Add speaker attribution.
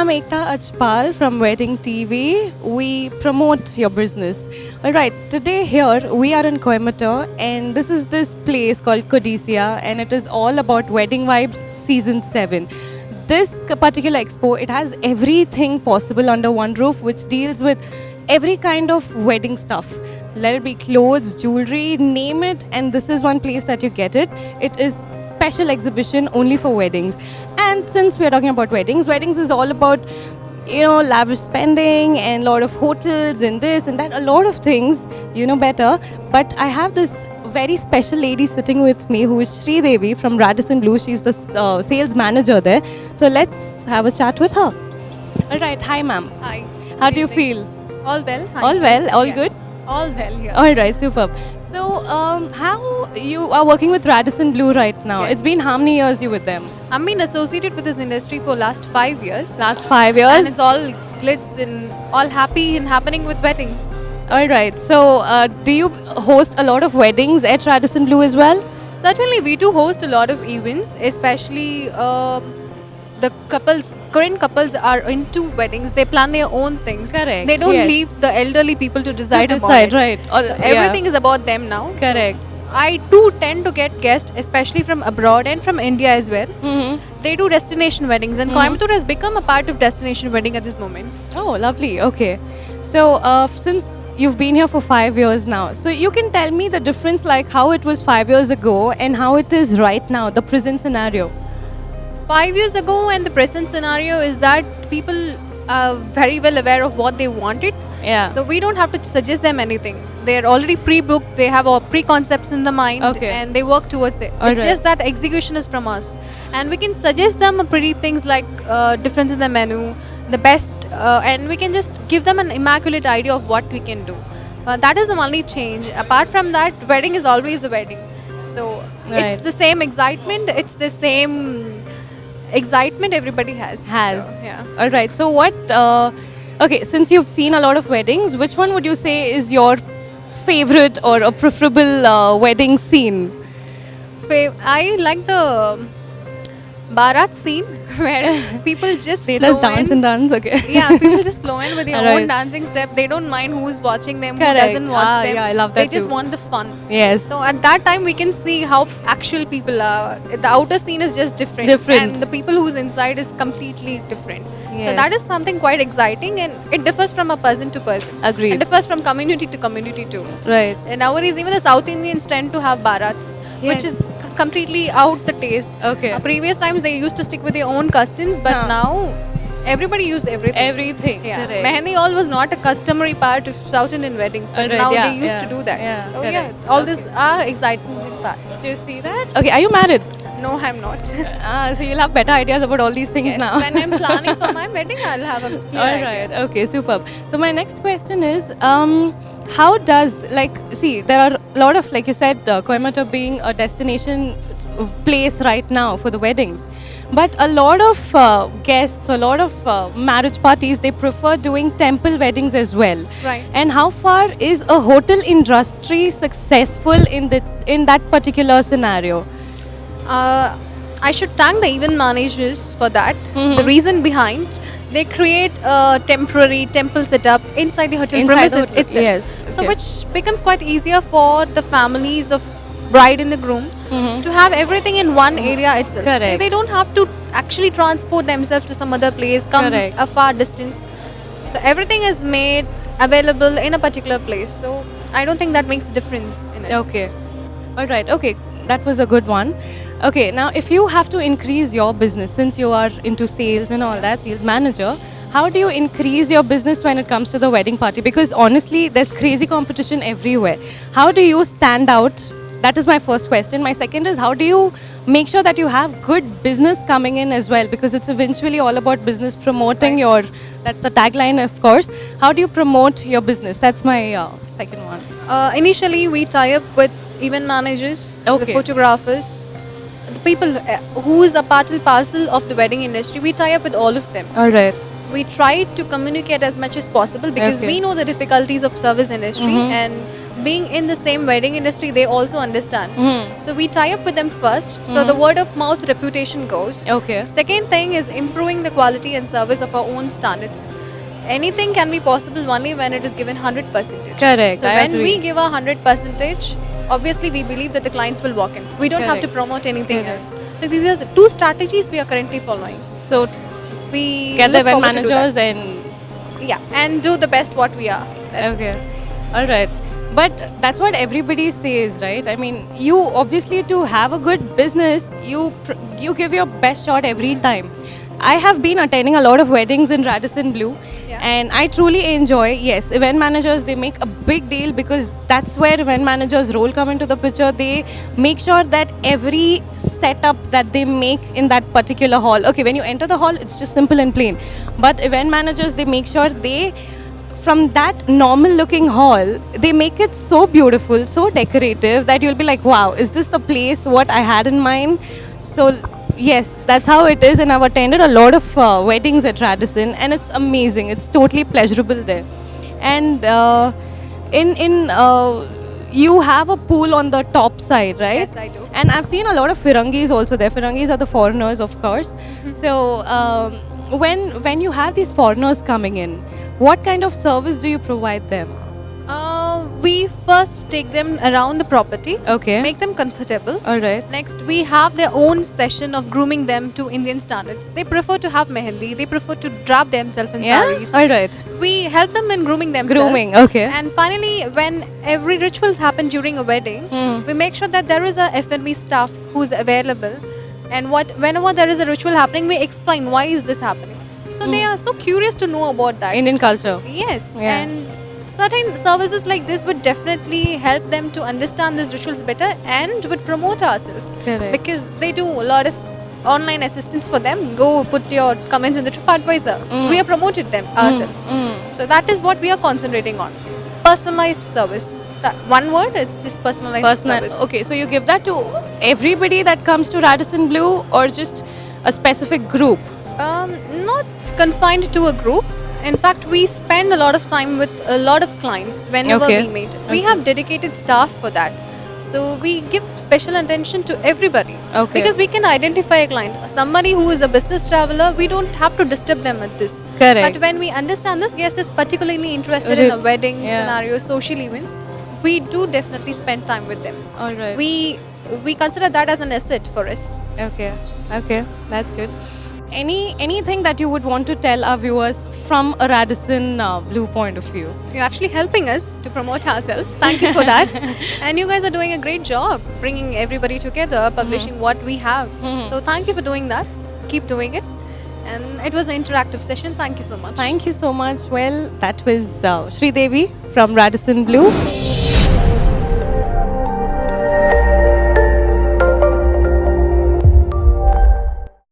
Speaker 1: I'm Ekta Ajpal from Wedding TV. We promote your business. All right, today here we are in Coimbatore, and this place called Codicia, and it is all about Wedding Vibes Season 7. This particular expo, it has everything possible under one roof, which deals with every kind of wedding stuff. Let it be clothes, jewelry, name it, and this is one place that you get it. It is special exhibition only for weddings. And since we are talking about weddings is all about lavish spending and a lot of hotels and this and that, a lot of things, you know better. But I have this very special lady sitting with me who is SRIDEVI from Radisson Blue. She's the sales manager there. So let's have a chat with her. All right, hi ma'am.
Speaker 2: Hi.
Speaker 1: How do you
Speaker 2: evening.
Speaker 1: feel?
Speaker 2: All well. Hi.
Speaker 1: All well, all
Speaker 2: Yeah.
Speaker 1: good?
Speaker 2: All well here.
Speaker 1: All right, superb. So, how you are working with Radisson Blue right now?
Speaker 2: Yes.
Speaker 1: It's been how many years you with them?
Speaker 2: I've been associated with this industry for last 5 years.
Speaker 1: Last 5 years?
Speaker 2: And it's all glitz and all happy and happening with weddings.
Speaker 1: All right. So, do you host a lot of weddings at Radisson Blue as well?
Speaker 2: Certainly, we do host a lot of events, especially the current couples are into weddings. They plan their own things.
Speaker 1: Correct,
Speaker 2: They don't
Speaker 1: yes.
Speaker 2: leave the elderly people to decide about it.
Speaker 1: Right.
Speaker 2: So everything is about them now. So
Speaker 1: Correct.
Speaker 2: I do tend to get guests, especially from abroad and from India as well.
Speaker 1: Mm-hmm.
Speaker 2: They do destination weddings, and Coimbatore has become a part of destination wedding at this moment.
Speaker 1: Oh, lovely. Okay. So, since you've been here for 5 years now, so you can tell me the difference, like how it was 5 years ago and how it is right now, the present scenario.
Speaker 2: 5 years ago, and the present scenario is that people are very well aware of what they wanted.
Speaker 1: Yeah.
Speaker 2: So we don't have to suggest them anything. They're already pre-booked. They have all pre-concepts in the mind,
Speaker 1: Okay.
Speaker 2: and they work towards it.
Speaker 1: All
Speaker 2: It's
Speaker 1: right.
Speaker 2: just that execution is from us, and we can suggest them pretty things like difference in the menu, the best, and we can just give them an immaculate idea of what we can do. That is the only change. Apart from that, wedding is always a wedding. So
Speaker 1: Right.
Speaker 2: it's the same excitement. It's the same excitement everybody has.
Speaker 1: Has.
Speaker 2: So, yeah.
Speaker 1: All right. So what? Okay. Since you've seen a lot of weddings, which one would you say is your favorite or a preferable wedding scene?
Speaker 2: I like the Bharat scene where people just
Speaker 1: Let us
Speaker 2: flow
Speaker 1: dance
Speaker 2: in.
Speaker 1: and dance. Okay.
Speaker 2: Yeah, people just flow in with their
Speaker 1: Alright.
Speaker 2: own dancing step. They don't mind who's watching them,
Speaker 1: Correct.
Speaker 2: who doesn't watch them.
Speaker 1: Yeah, I love
Speaker 2: They
Speaker 1: that
Speaker 2: just
Speaker 1: too.
Speaker 2: want the fun.
Speaker 1: Yes.
Speaker 2: So at that time, we can see how actual people are. The outer scene is just different.
Speaker 1: Different.
Speaker 2: And the people who's inside is completely different. So
Speaker 1: Yes.
Speaker 2: that is something quite exciting, and it differs from a person to person.
Speaker 1: Agreed.
Speaker 2: It differs from community to community too.
Speaker 1: Right.
Speaker 2: And nowadays, even the South Indians tend to have Bharats, which
Speaker 1: Yes.
Speaker 2: is completely out the taste.
Speaker 1: Okay.
Speaker 2: Previous times they used to stick with their own customs, but
Speaker 1: Huh.
Speaker 2: now everybody uses everything.
Speaker 1: Everything.
Speaker 2: Yeah,
Speaker 1: Correct.
Speaker 2: Mehendi all was not a customary part of South Indian weddings, but
Speaker 1: Alright,
Speaker 2: now
Speaker 1: yeah,
Speaker 2: they used
Speaker 1: yeah,
Speaker 2: to do that.
Speaker 1: yeah,
Speaker 2: So
Speaker 1: correct.
Speaker 2: all this are exciting part.
Speaker 1: Do you see that? Okay. Are you married?
Speaker 2: No, I'm not.
Speaker 1: So you'll have better ideas about all these things
Speaker 2: Yes,
Speaker 1: now.
Speaker 2: when I'm planning for my wedding, I'll have a clear
Speaker 1: All
Speaker 2: idea.
Speaker 1: right. Okay. Superb. So my next question is, how does there are a lot of, like you said, Coimbatore being a destination place right now for the weddings, but a lot of guests, a lot of marriage parties, they prefer doing temple weddings as well.
Speaker 2: Right.
Speaker 1: And how far is a hotel industry successful in that particular scenario?
Speaker 2: I should thank the event managers for that.
Speaker 1: Mhm.
Speaker 2: The reason behind, they create a temporary temple setup inside the hotel
Speaker 1: Inside the
Speaker 2: premises
Speaker 1: hotel,
Speaker 2: itself.
Speaker 1: yes,
Speaker 2: So
Speaker 1: okay.
Speaker 2: which becomes quite easier for the families of bride and the groom
Speaker 1: Mhm.
Speaker 2: to have everything in one area itself. So
Speaker 1: Correct.
Speaker 2: they don't have to actually transport themselves to some other place, come
Speaker 1: Correct.
Speaker 2: a far distance. So everything is made available in a particular place. So I don't think that makes a difference in it.
Speaker 1: Okay. All right. Okay. That was a good one. Okay. Now, if you have to increase your business, since you are into sales and all that, sales manager, how do you increase your business when it comes to the wedding party? Because honestly, there's crazy competition everywhere. How do you stand out? That is my first question. My second is, how do you make sure that you have good business coming in as well? Because it's eventually all about business promoting your, that's the tagline, of course. How do you promote your business? That's my second one.
Speaker 2: Initially, we tie up with event managers, the
Speaker 1: Okay.
Speaker 2: photographers, the people who is a part and parcel of the wedding industry. We tie up with all of them.
Speaker 1: All right.
Speaker 2: We try to communicate as much as possible because
Speaker 1: Okay.
Speaker 2: we know the difficulties of service industry,
Speaker 1: Mhm.
Speaker 2: and being in the same wedding industry, they also understand. So we tie up with them first, so the word of mouth reputation goes.
Speaker 1: Okay.
Speaker 2: Second thing is improving the quality and service of our own standards. Anything can be possible only when it is given 100%.
Speaker 1: Correct,
Speaker 2: So
Speaker 1: I
Speaker 2: when
Speaker 1: agree.
Speaker 2: we give a 100%, obviously we believe that the clients will walk in. We don't have to
Speaker 1: Correct.
Speaker 2: promote anything
Speaker 1: Correct.
Speaker 2: else. So these are the two strategies we are currently following.
Speaker 1: So
Speaker 2: We
Speaker 1: get the
Speaker 2: look
Speaker 1: event
Speaker 2: forward to do that.
Speaker 1: managers and
Speaker 2: Yeah, and do the best what we are. That's it.
Speaker 1: okay, all right. But that's what everybody says, right? I mean, you obviously to have a good business, you give your best shot every time. I have been attending a lot of weddings in Radisson Blue,
Speaker 2: Yeah.
Speaker 1: and I truly enjoy. Yes, event managers, they make a big deal because that's where event managers' role come into the picture. They make sure that every setup that they make in that particular hall. Okay, when you enter the hall, it's just simple and plain. But event managers, they make sure they from that normal looking hall, they make it so beautiful, so decorative that you'll be like, wow, is this the place what I had in mind? So, yes, that's how it is. And I've attended a lot of weddings at Radisson, and it's amazing. It's totally pleasurable there. And you have a pool on the top side, right?
Speaker 2: Yes, I do.
Speaker 1: And I've seen a lot of Firangis also there. Firangis are the foreigners, of course. So when you have these foreigners coming in, what kind of service do you provide them?
Speaker 2: We first take them around the property,
Speaker 1: Okay.
Speaker 2: make them comfortable.
Speaker 1: All right.
Speaker 2: Next, we have their own session of grooming them to Indian standards. They prefer to have mehendi. They prefer to drap themselves in
Speaker 1: Yeah.
Speaker 2: saris.
Speaker 1: All right.
Speaker 2: We help them in grooming themselves.
Speaker 1: Grooming. Okay.
Speaker 2: And finally, when every rituals happen during a wedding, we make sure that there is a F&B staff who's available. And whenever there is a ritual happening, we explain why is this happening. So they are so curious to know about that.
Speaker 1: Indian culture.
Speaker 2: Yes,
Speaker 1: Yeah.
Speaker 2: and certain services like this would definitely help them to understand these rituals better and would promote ourselves.
Speaker 1: Correct.
Speaker 2: Because they do a lot of online assistance for them. Go put your comments in the TripAdvisor. We have promoted them ourselves. So that is what we are concentrating on. Personalized service. That one word, it's just personalized service.
Speaker 1: Okay, so you give that to everybody that comes to Radisson Blue, or just a specific group?
Speaker 2: Not confined to a group. In fact, we spend a lot of time with a lot of clients whenever
Speaker 1: Okay.
Speaker 2: we meet. We have dedicated staff for that. So we give special attention to everybody.
Speaker 1: Okay.
Speaker 2: Because we can identify a client. Somebody who is a business traveler, we don't have to disturb them with this.
Speaker 1: Correct.
Speaker 2: But when we understand this guest is particularly interested in a wedding
Speaker 1: Yeah.
Speaker 2: scenario, social events, we do definitely spend time with them.
Speaker 1: All right.
Speaker 2: We consider that as an asset for us.
Speaker 1: Okay. Okay. That's good. Anything that you would want to tell our viewers from a Radisson Blue point of view?
Speaker 2: You're actually helping us to promote ourselves. Thank you for that. And you guys are doing a great job bringing everybody together, publishing what we have. So thank you for doing that. Keep doing it. And it was an interactive session. Thank you so much.
Speaker 1: Thank you so much. Well, that was SRIDEVI from Radisson Blue.